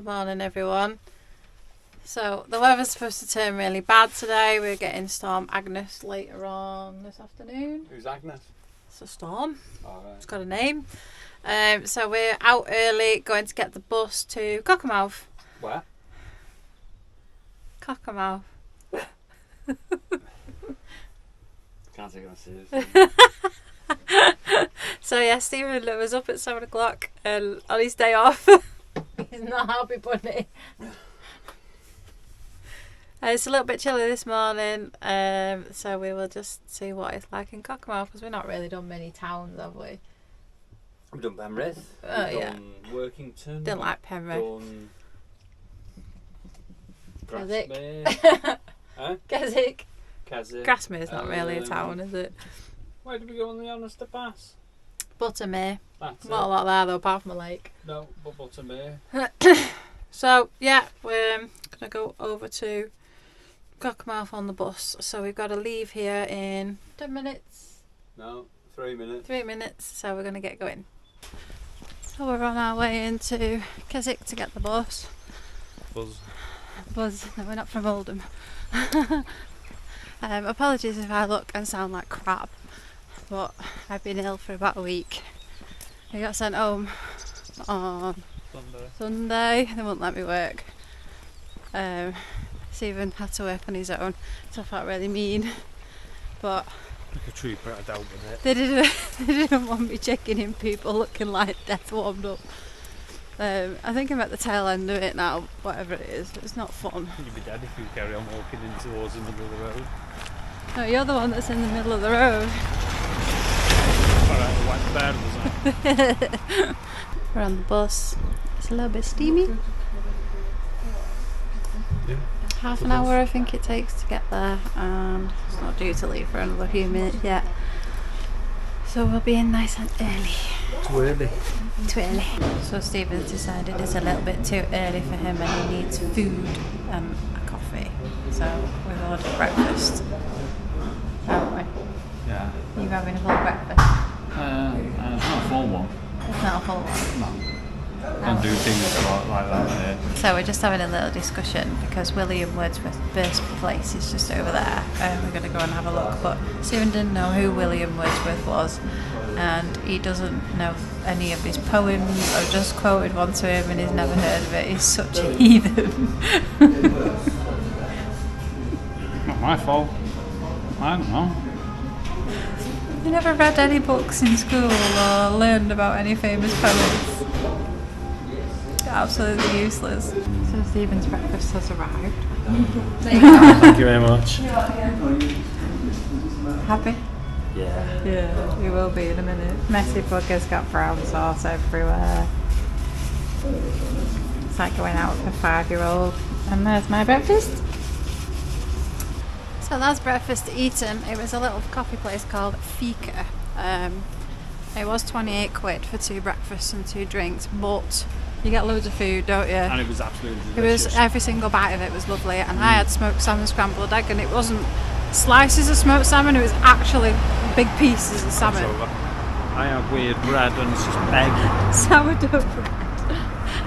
Good morning, everyone. So the weather's supposed to turn really bad today. We're getting Storm Agnes later on this afternoon. Who's Agnes? It's a storm. All right. It's got a name. So we're out early, going to get the bus to Cockermouth. Where? Cockermouth. Can't take it seriously. So yeah, Stephen was up at 7 o'clock on his day off. He's not happy bunny. It's a little bit chilly this morning, so we will just see what it's like in Cockermouth, because we've not really done many towns, have we? We've done Penrith. Oh, We've yeah. done Workington. Didn't like Penrith. Done Keswick. Grasmere. Huh? Keswick. Keswick. Grasmere's not really a town, is it? Where did we go on the Honest Pass? Buttermere. That's Not a it. lot there though, apart from a lake. No, but Buttermere. So yeah, we're gonna go over to Cockermouth on the bus. So we've got to leave here in 10 minutes. No, 3 minutes. 3 minutes. So we're gonna get going. So we're on our way into Keswick to get the bus. Buzz. No, we're not from Oldham. Apologies if I look and sound like crap, but I've been ill for about a week. I got sent home on Sunday. They wouldn't let me work. Stephen had to work on his own, so I felt really mean. But like a trooper, I doubt with it. they didn't want me checking in people looking like death warmed up. I think I'm at the tail end of it now, whatever it is. It's not fun. You'd be dead if you carry on walking in towards the middle of the road. No, you're the one that's in the middle of the road. Alright, the white bear, wasn't it? We're on the bus. It's a little bit steamy. Yeah. Half an hour I think it takes to get there, and it's not due to leave for another few minutes yet. So we'll be in nice and early. Too early. Too early. So Stephen's decided it's a little bit too early for him and he needs food and a coffee. So we've ordered breakfast, haven't we? Yeah. Are you having a full breakfast? It's not a full one. It's not a full one. No. Don't do things like that here. So we're just having a little discussion because William Wordsworth's birthplace is just over there, and we're going to go and have a look. But Stephen didn't know who William Wordsworth was, and he doesn't know any of his poems. I just quoted one to him and he's never heard of it. He's such a heathen. Not my fault. I don't know. You never read any books in school or learned about any famous poets? Absolutely useless. So Stephen's breakfast has arrived. There you go. Thank you very much. Happy? Yeah. Yeah, we will be in a minute. Messy bugger's got brown sauce everywhere. It's like going out with a 5-year-old. And there's my breakfast. So that's breakfast eaten. It was a little coffee place called Fika. It was 28 quid for 2 breakfasts and 2 drinks, but you get loads of food, don't you? And it was absolutely delicious. It was, every single bite of it was lovely, and I had smoked salmon scrambled egg, and it wasn't slices of smoked salmon, it was actually big pieces of salmon. I had weird bread and it's just egg. Sourdough bread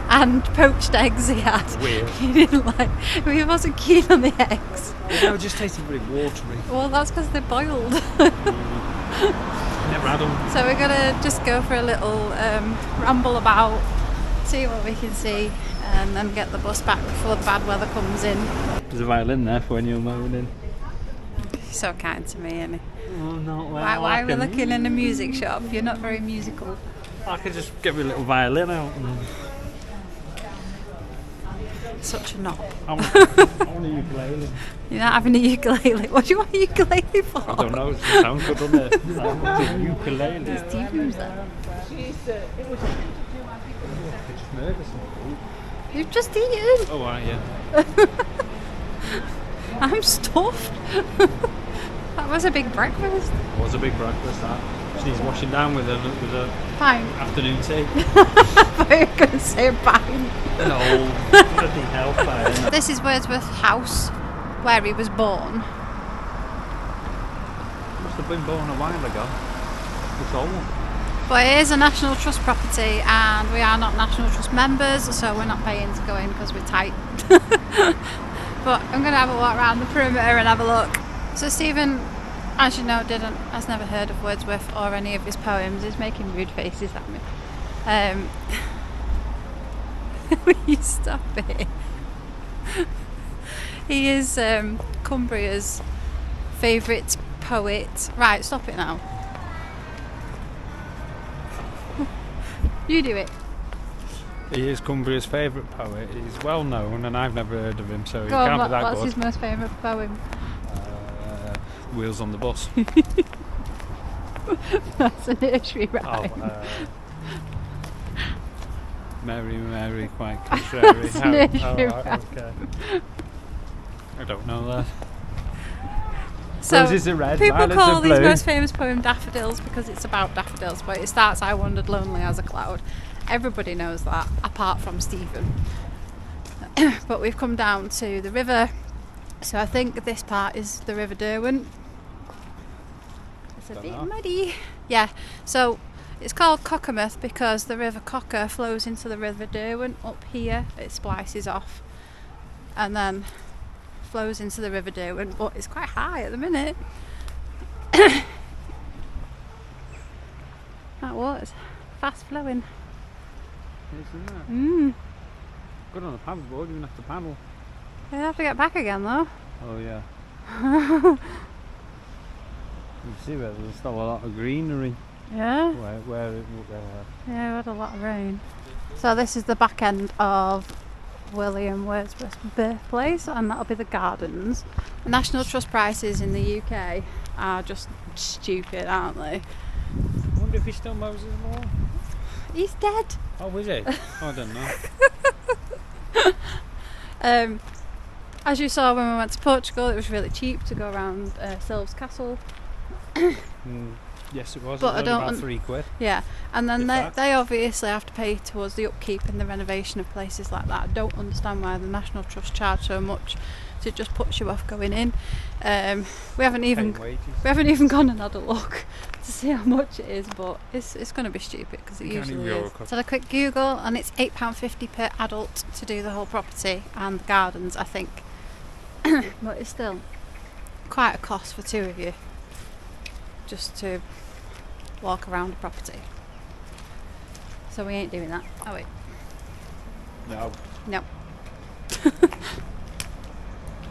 and poached eggs he had. Weird. He didn't like, he wasn't keen on the eggs. It just tasted really watery. Well, that's because they're boiled. Never had them. So we're gonna just go for a little ramble about, see what we can see, and then get the bus back before the bad weather comes in. There's a violin there for when you're moaning. He's so kind to me, isn't he? Oh, not well. Why are we looking in a music shop? You're not very musical. I could just get my little violin out. Such a knob. I want a ukulele. You're not having a ukulele. What do you want a ukulele for? I don't know, it sounds good, doesn't it? I want a ukulele. Stephen's there. I just murdered somebody. You've just eaten. Oh, right, yeah. I'm stuffed. That was a big breakfast. It was a big breakfast, that. She needs washing down with a Fine. afternoon tea. I thought you were going to say fine. No, bloody hellfire. This is Wordsworth's house, where he was born. Must have been born a while ago. It's old. But it is a National Trust property and we are not National Trust members, so we're not paying to go in because we're tight. But I'm going to have a walk around the perimeter and have a look. So Stephen, as you know, has never heard of Wordsworth or any of his poems. He's making rude faces at me. Will you stop it? He is Cumbria's favourite poet. Right, stop it now. You do it. He is Cumbria's favourite poet. He's well known, and I've never heard of him, so he Go on, can't be that what's good. his most favourite poem? Wheels on the Bus. That's a nursery rhyme. Mary, Mary, quite contrary. That's nursery Right, rhyme. okay. I don't know that. So Roses are red, people violets call are his blue. most famous poem Daffodils because it's about daffodils, but it starts I wandered lonely as a cloud. Everybody knows that, apart from Stephen. But we've come down to the river, so I think this part is the River Derwent. It's a bit muddy. Yeah, so it's called Cockermouth because the River Cocker flows into the River Derwent up here. It splices off and then flows into the River Derwent, but it's quite high at the minute. That water's fast flowing. Isn't it? Good on the paddleboard, you don't have to paddle. You have to get back again though. Oh yeah. You see where there's still a lot of greenery. Yeah. Where Yeah, we had a lot of rain. So this is the back end of William Wordsworth's birthplace, and that'll be the gardens. National Trust prices in the UK are just stupid, aren't they? I wonder if he still mows his lawn. He's dead. Oh, is he? I don't know. As you saw when we went to Portugal, it was really cheap to go around Sylves Castle. Yes, it was. But It was I only don't about £3. Yeah, and then If that. they obviously have to pay towards the upkeep and the renovation of places like that. I don't understand why the National Trust charge so much to just put you off going in. We haven't even gone and had a look to see how much it is, but it's going to be stupid because it usually is. So I had a quick Google and it's £8.50 per adult to do the whole property and the gardens, I think. But it's still quite a cost for two of you just to walk around the property. So we ain't doing that, are we? No. No.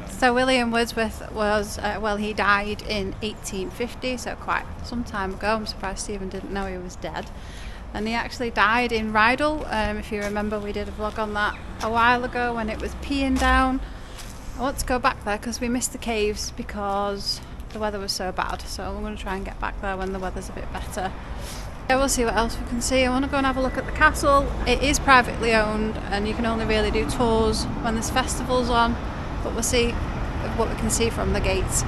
So William Wordsworth was, he died in 1850, so quite some time ago. I'm surprised Stephen didn't know he was dead. And he actually died in Rydal. If you remember, we did a vlog on that a while ago when it was peeing down. I want to go back there because we missed the caves because the weather was so bad. So we're going to try and get back there when the weather's a bit better. Yeah, we'll see what else we can see. I want to go and have a look at the castle. It is privately owned and you can only really do tours when there's festivals on, but we'll see what we can see from the gates.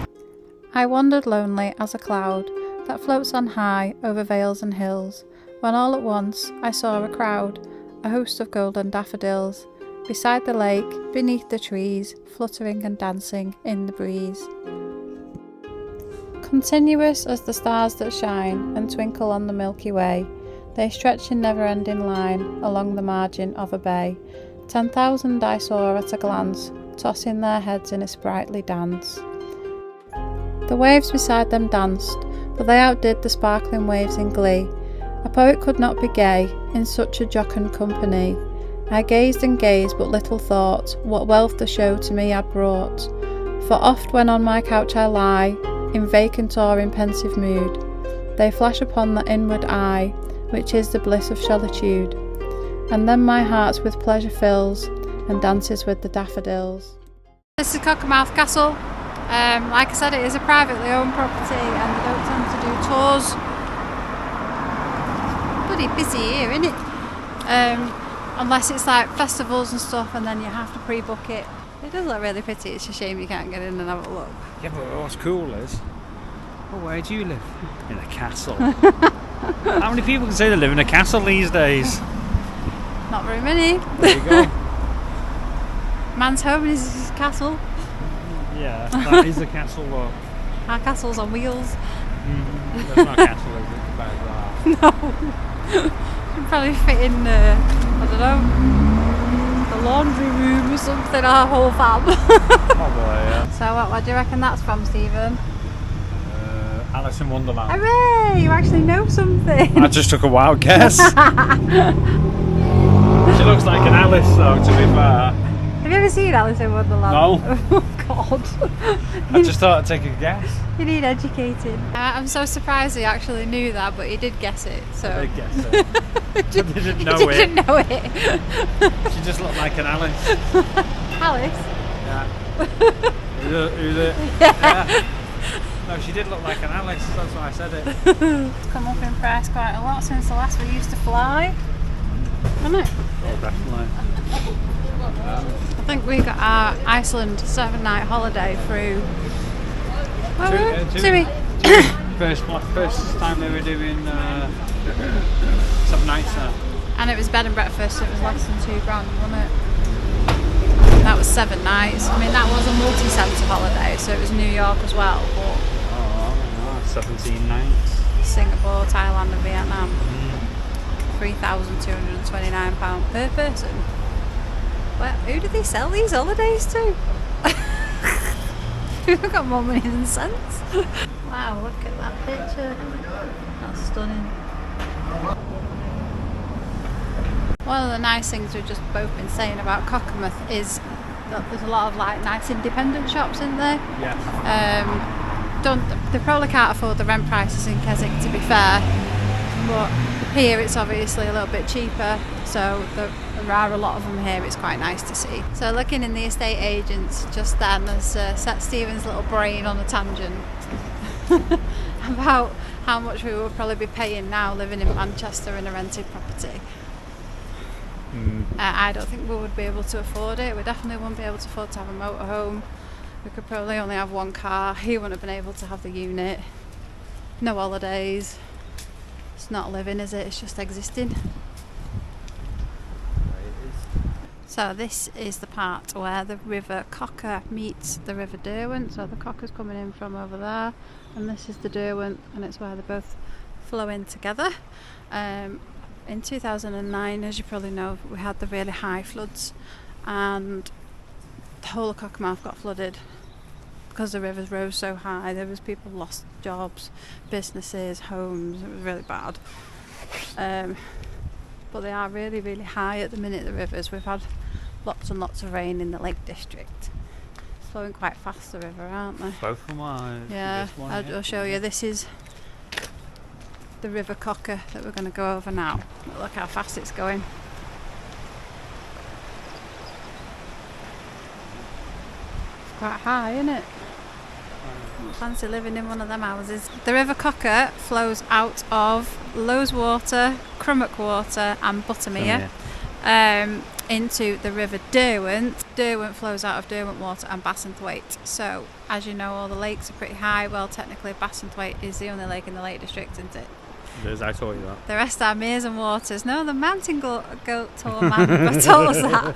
I wandered lonely as a cloud that floats on high over vales and hills, when all at once I saw a crowd, a host of golden daffodils, beside the lake, beneath the trees, fluttering and dancing in the breeze. Continuous as the stars that shine and twinkle on the Milky Way, they stretch in never-ending line along the margin of a bay. 10,000 I saw at a glance, tossing their heads in a sprightly dance. The waves beside them danced, but they outdid the sparkling waves in glee. A poet could not be gay in such a jocund company. I gazed and gazed, but little thought what wealth the show to me had brought. For oft when on my couch I lie, in vacant or in pensive mood, they flash upon the inward eye, which is the bliss of solitude. And then my heart with pleasure fills, and dances with the daffodils. This is Cockermouth Castle. Like I said, it is a privately owned property and they don't tend to do tours. Bloody busy here, isn't it? Unless it's like festivals and stuff and then you have to pre-book it. It does look really pretty, it's a shame you can't get in and have a look. Yeah, but what's cool is, where do you live? In a castle. How many people can say they live in a castle these days? Not very many. There you go. Man's home is his castle. Yeah, that is a castle though. Our castle's on wheels. That's not a castle, is it? About that. No. You'd probably fit in, I don't know, the laundry room or something, our whole fam. Probably, yeah. So what do you reckon that's from, Stephen? Alice in Wonderland. Hooray! You actually know something. I just took a wild guess. She looks like an Alice though, to be fair. Have you ever seen Alice in Wonderland? No. Oh God. I just thought I'd take a guess. You need educating. I'm so surprised he actually knew that, but he did guess it. So. I did guess it. I didn't know He didn't know it. She just looked like an Alice. Alice? Yeah. Who's it? Yeah. No, she did look like an Alice, that's why I said it. It's come up in price quite a lot since the last we used to fly. Hasn't it? Oh, definitely. I think we got our Iceland 7-night holiday through. First time they were doing 7 nights there. And it was bed and breakfast, it was less than £2,000, wasn't it? That was 7 nights. I mean, that was a multi-centre holiday, so it was New York as well, but 17 nights. Singapore, Thailand and Vietnam. £3,229 per person. Well, who do they sell these holidays to? Who've got more money than sense? Wow, look at that picture. That's stunning. One of the nice things we've just both been saying about Cockermouth is that there's a lot of like nice independent shops in there. Yes. They probably can't afford the rent prices in Keswick, to be fair, but here it's obviously a little bit cheaper, so there are a lot of them here. It's quite nice to see. So looking in the estate agents just then has set Stephen's little brain on a tangent about how much we would probably be paying now living in Manchester in a rented property. I don't think we would be able to afford it. We definitely wouldn't be able to afford to have a motorhome. We could probably only have one car. He wouldn't have been able to have the unit. No holidays. It's not living, is it? It's just existing. So this is the part where the River Cocker meets the River Derwent. So the Cocker's coming in from over there, and this is the Derwent, and it's where they both flow in together. In 2009, as you probably know, we had the really high floods, and the whole of Cockermouth got flooded because the rivers rose so high. There was people lost jobs, businesses, homes. It was really bad. But they are really, really high at the minute, the rivers. We've had lots and lots of rain in the Lake District. It's flowing quite fast, the river, aren't they? Both of them are. Yeah, I'll show you. This is the River Cocker that we're going to go over now. Look how fast it's going. It's quite high, isn't it? Fancy living in one of them houses. The River Cocker flows out of Loweswater, Crummock Water and Buttermere into the River Derwent. Derwent flows out of Derwent Water and Bassenthwaite. So, as you know, all the lakes are pretty high. Well, technically Bassenthwaite is the only lake in the Lake District, isn't it? It is, I told you that. The rest are meres and waters. No, the mountain goat tour man told us that.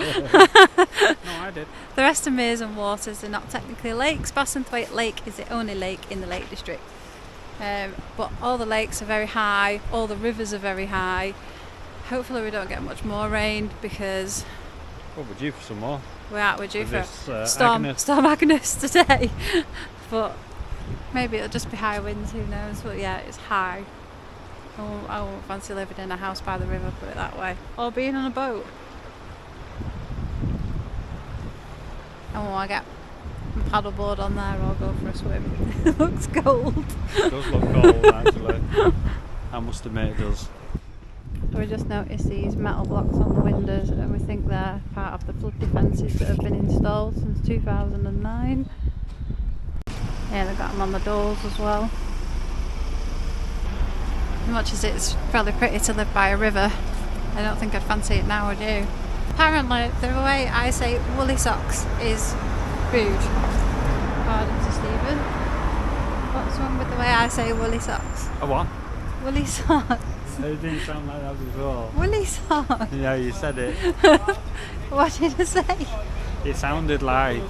No, I did. The rest are meres and waters. They're not technically lakes. Bassenthwaite Lake is the only lake in the Lake District. But all the lakes are very high. All the rivers are very high. Hopefully we don't get much more rain because Well, we're due for some more. we're due for Storm Agnes today. But maybe it'll just be high winds, who knows. But yeah, it's high. I won't fancy living in a house by the river, put it that way. Or being on a boat. And when I get a paddleboard on there, I'll go for a swim. It looks cold. It does look cold, actually. I must admit it does. We just noticed these metal blocks on the windows, and we think they're part of the flood defences that have been installed since 2009. Yeah, they've got them on the doors as well. As much as it's probably pretty to live by a river, I don't think I'd fancy it now, would you? Apparently, the way I say woolly socks is rude. Pardon to Stephen. What's wrong with the way I say woolly socks? A what? Woolly socks. It didn't sound like that before. Woolly socks. Yeah, you said it. What did I say? It sounded like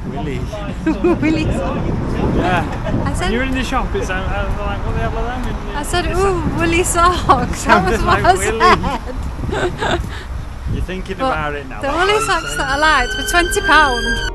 Willy. Willy. Yeah. I said, When you're in the shop, it sounded like, what the hell are them? I said, ooh, Willy socks. That was sounded what like I said. You're thinking But about it now. the that's Willy what you're socks saying. that I liked were £20.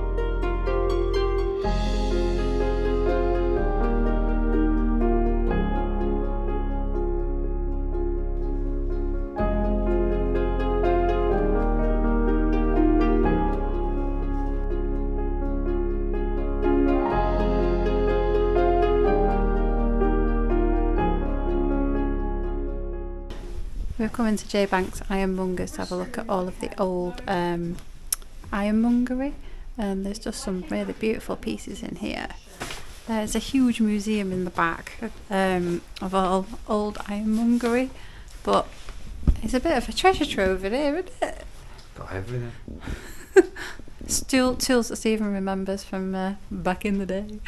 We're coming to J Banks Ironmongers to have a look at all of the old ironmongery, and there's just some really beautiful pieces in here. There's a huge museum in the back of all old ironmongery, but it's a bit of a treasure trove in here, isn't it? Got everything. Still tools that Stephen remembers from back in the day.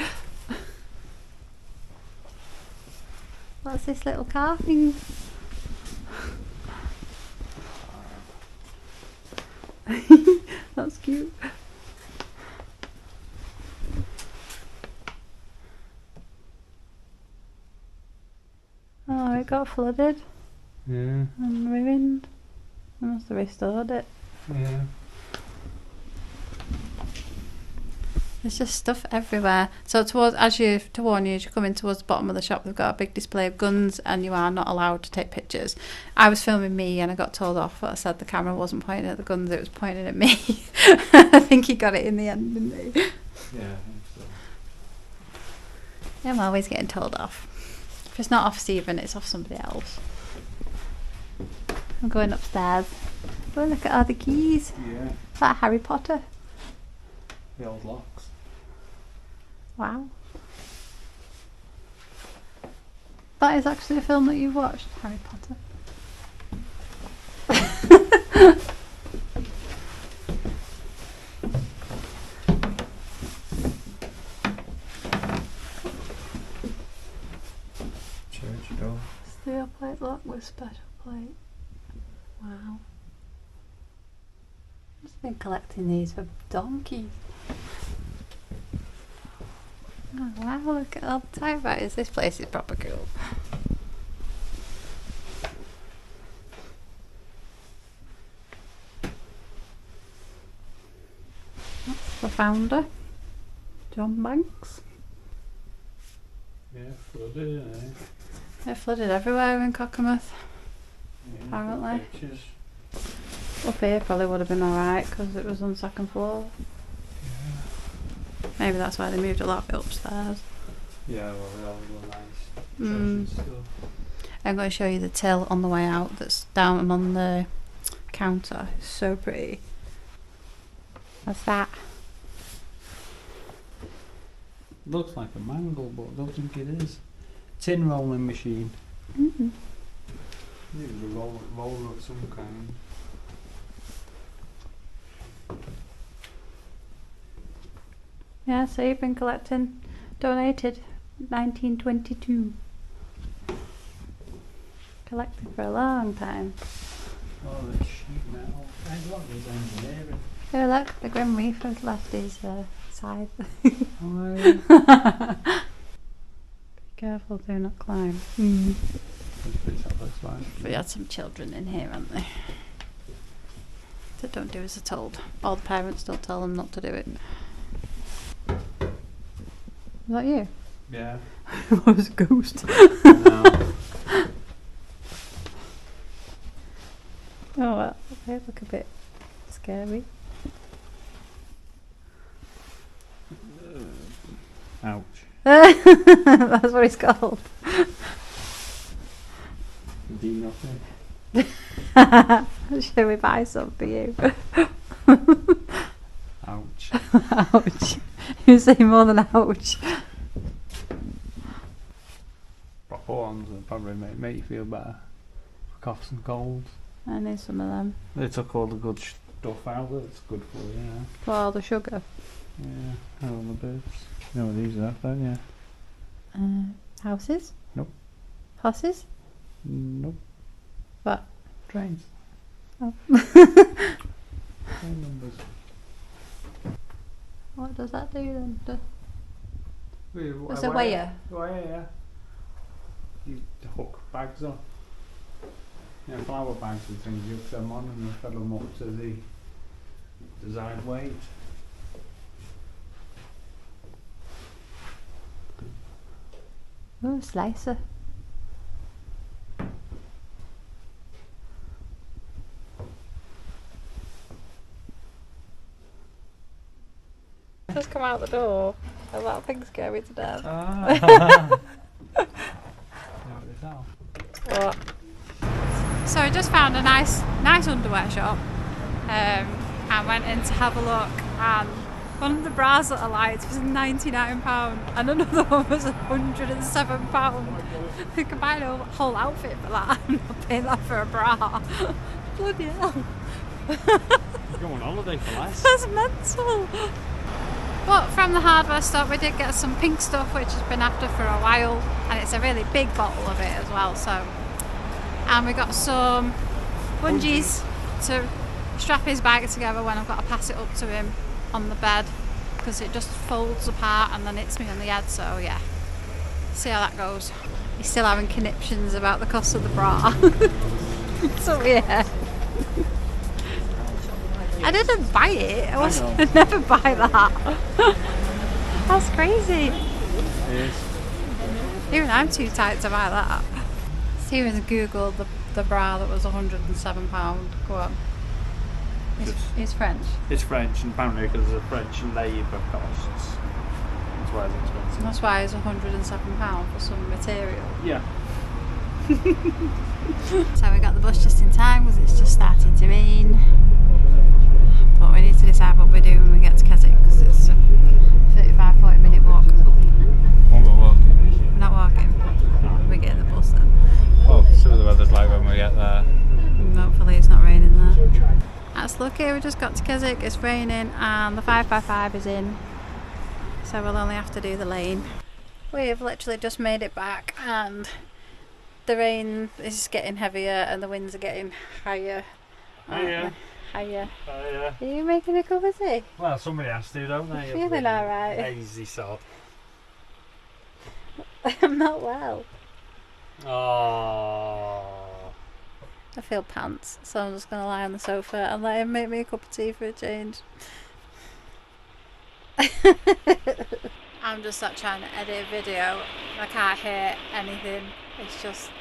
What's this little carving? That's cute. Oh, it got flooded Yeah. and ruined. They must have restored it. Yeah. There's just stuff everywhere. So to warn you, as you're coming towards the bottom of the shop, they've got a big display of guns and you are not allowed to take pictures. I was filming me and I got told off. I said the camera wasn't pointing at the guns, it was pointing at me. I think he got it in the end, didn't he? Yeah, I think so. I'm always getting told off. If it's not off Stephen, it's off somebody else. I'm going upstairs. Oh, look at all the keys. Yeah. Is that Harry Potter? The old locks. Wow. That is actually a film that you've watched, Harry Potter. Church door. Steel plate lock with special plate. Wow. I've just been collecting these for donkeys. Oh wow, look at all the typewriters. This place is proper cool. That's the founder, John Banks. Yeah, flooded, eh? It flooded everywhere in Cockermouth. Yeah, Apparently. pictures. Up here probably would have been alright because it was on the second floor. Yeah. Maybe that's why they moved a lot of it upstairs. Yeah, well, they all were nice. Mm. Stuff. I'm going to show you the till on the way out that's down on the counter. It's so pretty. What's that? Looks like a mangle, but I don't think it is. Tin rolling machine. Mm-hmm. It was a roller of some kind. Yeah, so you've been collecting. Donated 1922. Collected for a long time. Oh, the sheet metal. I got this engineering. Oh look, the Grim Reaper's left his side. Oh, Be careful, do not climb. We had some children in here, haven't they? That don't do as they're told. All the parents don't tell them not to do it. Is that you? Yeah. I was a ghost. No. Oh well, they look a bit scary. Ouch. That's what it's called. Do nothing. Shall we buy some for you? Ouch. Ouch. You say more than ouch. Proper ones will probably make you feel better. For coughs and colds. I need some of them. They took all the good stuff out that's good for you, yeah. For all the sugar. Yeah, all the bits. You know what these are, don't you? Houses? Nope. Horses? Nope. What? Trains. Oh. Train numbers. What does that do then? What's a a weigher? Weigher, yeah. You hook bags on. Yeah, flower bags and things, you hook them on and you fill them up to the desired weight. Oh, slicer. Just come out the door and that thing scared me to death. Ah. What? So I just found a nice underwear shop and went in to have a look, and one of the bras that I liked was £99 and another one was £107. You could buy a whole outfit for that. I'm not paying that for a bra. Bloody hell. You go on holiday for less. That's mental. But from the hardware store we did get some pink stuff which has been after for a while, and it's a really big bottle of it as well. So, and we got some bungees to strap his bag together when I've got to pass it up to him on the bed, because it just folds apart and then hits me on the head. So yeah, see how that goes. He's still having conniptions about the cost of the bra. So yeah, I didn't buy it. I'd never buy that. That's crazy. It is. Even I'm too tight to buy that. Steven's googled the bra that was £107. Go on. It's French. It's French, and apparently because of French labour costs, that's why it's expensive. That's why it's £107 for some material. Yeah. So we got the bus just in time because it's just started to rain. But we need to decide what we do when we get to Keswick, because it's a 35-40 minute walk. Won't go walking. We're not walking. We're getting the bus then. Well, see what the weather's like when we get there. And hopefully it's not raining there. That's lucky, we just got to Keswick, it's raining and the 5x5 is in. So we'll only have to do the lane. We've literally just made it back and the rain is getting heavier and the winds are getting higher. Hiya. Hiya. Hiya. Are you making a cup of tea? Well, somebody has to, don't they? You're feeling alright? Lazy sod. I'm not well. Oh. I feel pants, so I'm just going to lie on the sofa and let him make me a cup of tea for a change. I'm just sat trying to edit a video. I can't hear anything. It's just...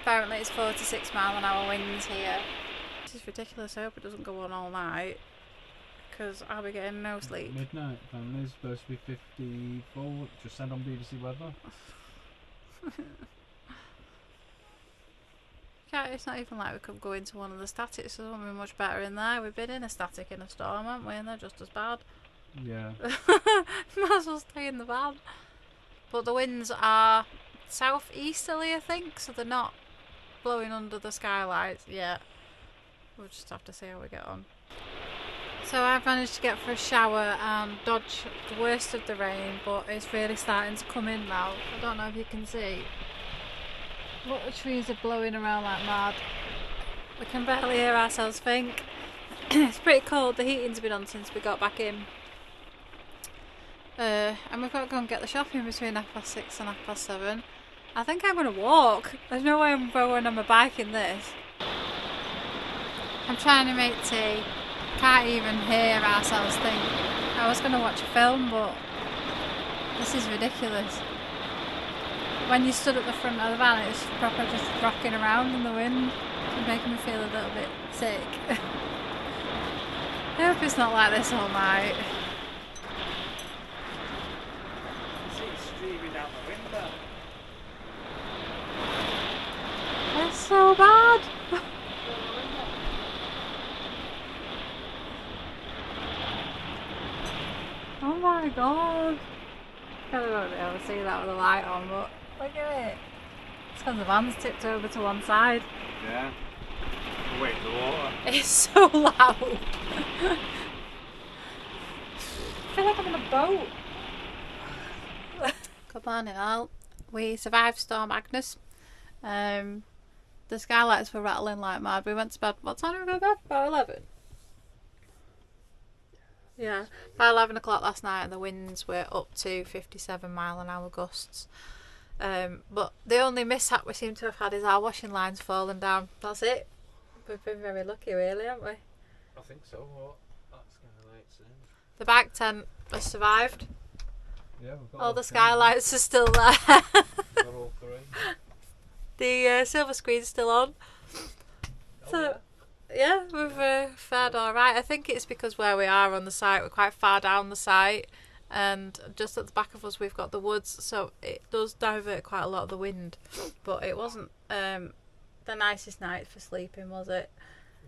Apparently it's 46-mile-an-hour winds here. This is ridiculous. I hope it doesn't go on all night, because I'll be getting no sleep. Midnight, apparently, it's supposed to be 54, just said on BBC Weather. Yeah, it's not even like we could go into one of the statics. There's something much better in there. We've been in a static in a storm, haven't we? And they're just as bad. Yeah. Might as well stay in the van. But the winds are southeasterly, I think, so they're not blowing under the skylights yet. We'll just have to see how we get on. So I've managed to get for a shower and dodge the worst of the rain, but it's really starting to come in now. I don't know if you can see. Look, the trees are blowing around like mad. We can barely hear ourselves think. It's pretty cold. The heating's been on since we got back in. And we've got to go and get the shopping between 6:30 and 7:30. I think I'm going to walk. There's no way I'm going on my bike in this. I'm trying to make tea. Can't even hear ourselves think. I was going to watch a film, but this is ridiculous. When you stood at the front of the van, it's proper just rocking around in the wind. It's making me feel a little bit sick. I hope it's not like this all night. See it streaming out the window. It's so bad. Oh my god. I won't be able to see that with the light on, but look at it. It's because the van's tipped over to one side. Yeah. Wait, the water. It's so loud. I feel like I'm in a boat. Good morning all. We survived Storm Agnes. The skylights were rattling like mad. We went to bed. What time did we go to bed? About 11? Yeah, by 11 o'clock last night, and the winds were up to 57-mile-an-hour gusts. But the only mishap we seem to have had is our washing lines falling down. That's it. We've been very lucky, really, haven't we? I think so. What? That's kind of late soon. The bag tent has survived. Yeah, we've got All the skylights are still there. got all three. The silver screen's still on. So, yeah, we've fared alright. I think it's because where we are on the site, we're quite far down the site, and just at the back of us we've got the woods, so it does divert quite a lot of the wind. But it wasn't the nicest night for sleeping, was it?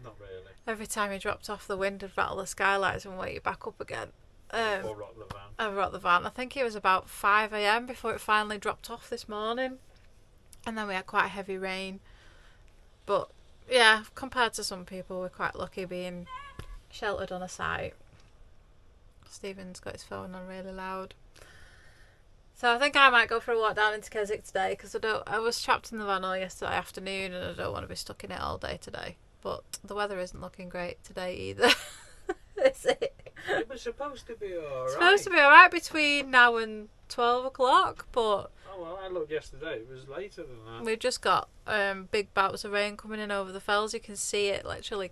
Not really. Every time you dropped off, the wind would rattle the skylights and wake you back up again. Or rock the van. I rocked the van. I think it was about 5 a.m. before it finally dropped off this morning. And then we had quite heavy rain. But yeah, compared to some people, we're quite lucky being sheltered on a site. Stephen's got his phone on really loud. So I think I might go for a walk down into Keswick today, because I was trapped in the van all yesterday afternoon and I don't want to be stuck in it all day today. But the weather isn't looking great today either. Is it? It was supposed to be alright. It's supposed to be alright between now and 12 o'clock, but Oh well, I looked yesterday. It was later than that. we've just got big bouts of rain coming in over the fells. You can see it literally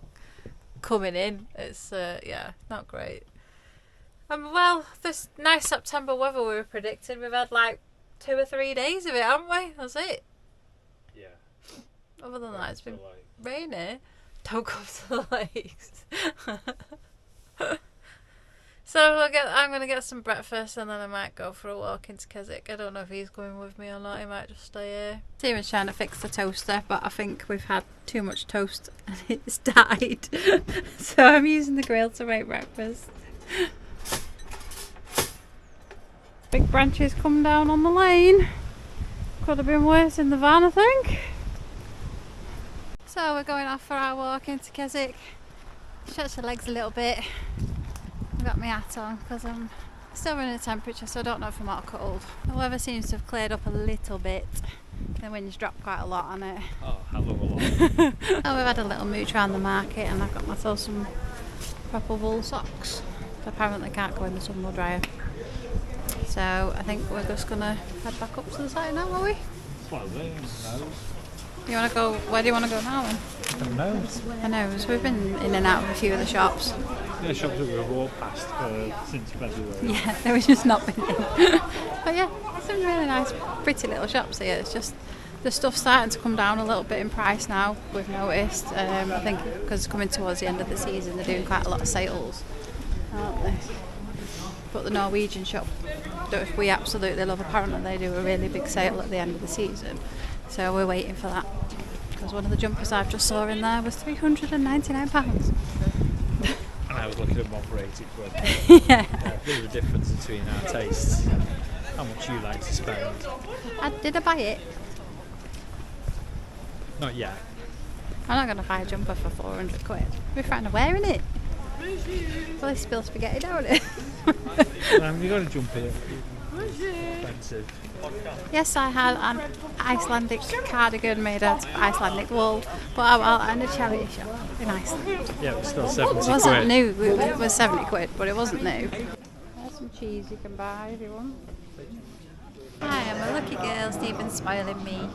coming in. It's not great. Well, this nice September weather we were predicting, we've had like 2 or 3 days of it, haven't we? That's it. Yeah. Other than that, it's been So, like, rainy. Don't go to the lakes. So I'm going to get some breakfast and then I might go for a walk into Keswick. I don't know if he's going with me or not. He might just stay here. Stephen's trying to fix the toaster, but I think we've had too much toast and it's died. So I'm using the grill to make breakfast. Big branches come down on the lane. Could have been worse in the van, I think. So we're going off for our walk into Keswick. Stretch the legs a little bit. I've got my hat on because I'm still running a temperature, so I don't know if I'm hot or cold. The weather seems to have cleared up a little bit. The wind's dropped quite a lot on it. oh, hell of a lot. Oh, we've had a little mooch around the market and I've got myself some proper wool socks. Apparently can't go in the tumble dryer. So I think we're just going to head back up to the site now, are we? Well, there, You want to go? Where do you want to go now then? I know, so we've been in and out of a few of the shops. The shops that we've walked past since February. Yeah, there was just not been in. But yeah, some really nice, pretty little shops here. It's just the stuff's starting to come down a little bit in price now, we've noticed. I think because coming towards the end of the season, they're doing quite a lot of sales, aren't they? But the Norwegian shop, that we absolutely love, apparently they do a really big sale at the end of the season. So we're waiting for that. Because one of the jumpers I've just saw in there was £399. And I was looking at one for 80 quid. Yeah. There's a difference between our tastes, how much you like to spend. Did I buy it? Not yet. I'm not going to buy a jumper for 400 quid. We're frightened of wearing it. Probably spill spaghetti down it. You got to jump in. Expensive. Yes, I had an Icelandic cardigan made out of Icelandic wool, but in a charity shop in Iceland. Yeah, it was still 70 It wasn't quid. new, it was 70 quid, but it wasn't new. There's some cheese you can buy if you want. I am a lucky girl, Stephen's spoiling me.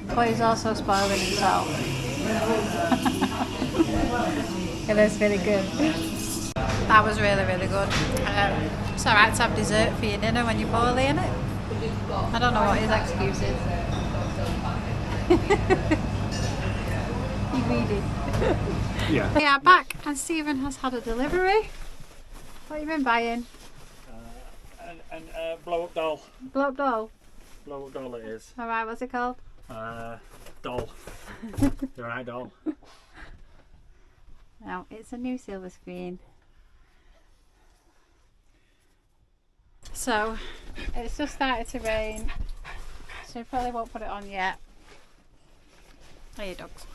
But he's also spoiling himself. It is really good. That was really, really good. It's alright to have dessert for your dinner when you're poorly, innit? I don't know what his excuse is. He's greedy. Yeah. We are back and Stephen has had a delivery. What have you been buying? And blow up doll. Blow up doll. Blow up doll it is. Alright, what's it called? Doll. You're right, doll. No, it's a new silver screen. So, it's just started to rain, so we probably won't put it on yet. Hey, dogs.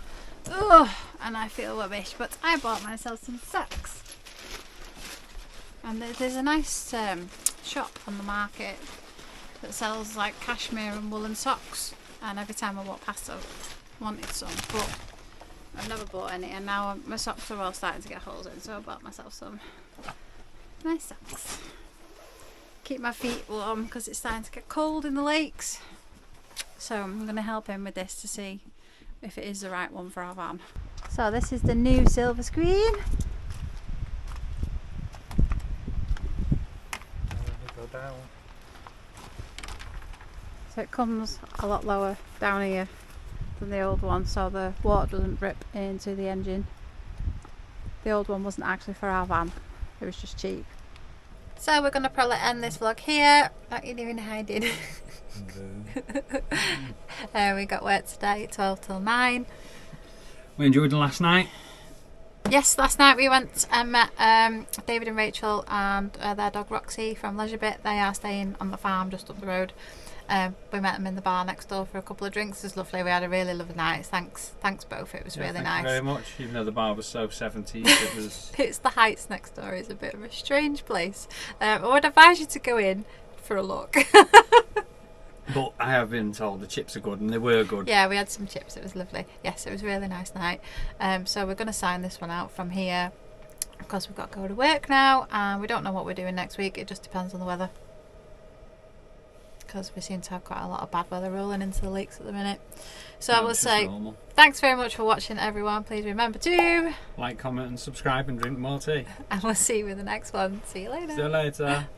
Ugh, and I feel rubbish, but I bought myself some socks. And there's a nice shop on the market that sells like cashmere and woolen socks. And every time I walk past, I've wanted some, but I've never bought any. And now my socks are all starting to get holes in, so I bought myself some. My socks. Keep my feet warm because it's starting to get cold in the lakes. So I'm going to help him with this to see if it is the right one for our van. So this is the new silver screen. Go down. So it comes a lot lower down here than the old one, so the water doesn't drip into the engine. The old one wasn't actually for our van, it was just cheap. So we're going to probably end this vlog here. Not you doing hiding. We got work today, 12 till 9. We enjoyed the last night. Yes, last night we went and met David and Rachel and their dog Roxy from Leisure Bit. They are staying on the farm just up the road. We met them in the bar next door for a couple of drinks. It was lovely. We had a really lovely night. Thanks both. It was really nice. Thank you very much. Even though the bar was so 70s, it was. It's the Heights next door. It's a bit of a strange place. I would advise you to go in for a look. But I have been told the chips are good, and they were good. Yeah, we had some chips. It was lovely. Yes, it was a really nice night. So we're going to sign this one out from here because we've got to go to work now, and we don't know what we're doing next week. It just depends on the weather, because we seem to have quite a lot of bad weather rolling into the lakes at the minute. So I will say thanks very much for watching, everyone. Please remember to like, comment and subscribe and drink more tea. and we'll see you in the next one. See you later. See you later.